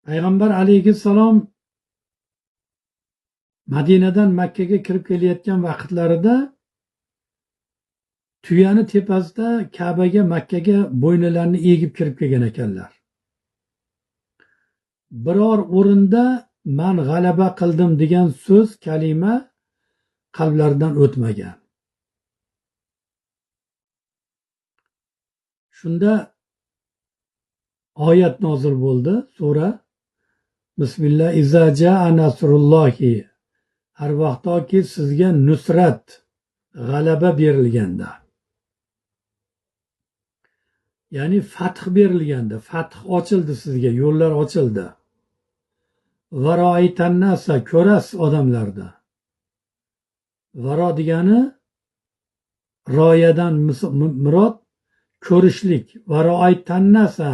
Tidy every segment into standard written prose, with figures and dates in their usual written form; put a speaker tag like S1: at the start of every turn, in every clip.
S1: Payg'ambar alayhissalom Madinadan Makkaga kirib kelayotgan vaqtlarida tuyani tepasida Ka'baga, Makkaga bo'ynilarini egib kirib kelgan ekanlar. Biror o'rinda "man g'alaba qildim" degan so'z, kalima qalblaridan o'tmagan. Shunda oyat nozil bo'ldi, sura. Bismillah, iza jaa nasrullohi. Har vaqtki sizga nusrat, g'alaba berilganda. Ya'ni fath berilganda, fath ochildi sizga, yo'llar ochildi. Varoitannasa, ko'rasiz odamlarda. Varo degani royadan murod ko'rishlik. Varoitannasa,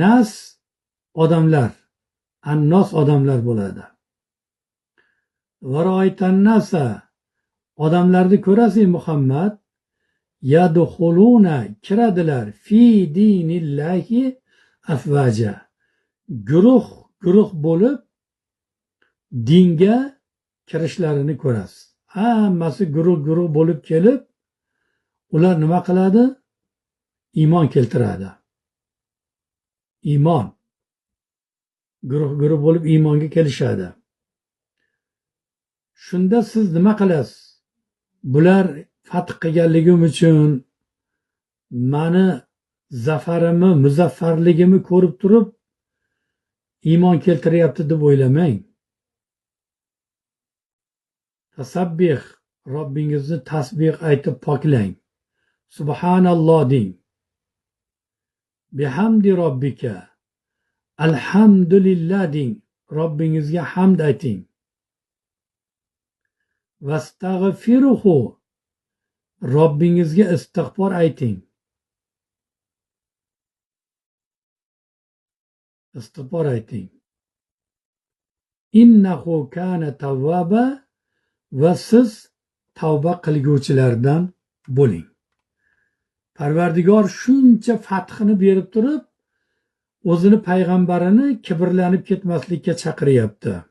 S1: nas odamlar, annos odamlar bo'ladi. Varoitannasa, odamlarni ko'rasiz Muhammad, yadkhuluna, kiradilar, fi dinillahi afvaja, guruh guruh bo'lib dinga kirishlarini ko'rasiz. Hammasi guruh guruh bo'lib kelib, ular nima qiladi? Iymon keltiradi. Iymon. Guruh guruh bo'lib iymonga kelishadi. Shunda siz nima qilasiz? Bular fath qilganligim uchun mani zafarimni, muzaffarligimni ko'rib turib iymon keltiryapti deb o'ylamang. Tasabbih, Robbingizni tasbih aytib poklang. Subhanalloh deng. Bihamdi robbika. Alhamdulillah deng. Robbingizga hamd ayting. Vastag'firuhu. Robbingizga istig'for ayting. Istig'for ayting. Innahu kana tawwaba, va siz tavba qilguvchilardan bo'ling. Parvardigor shuncha fathini berib turib, o'zini payg'ambarini kibrlanib ketmaslikka chaqiryapti.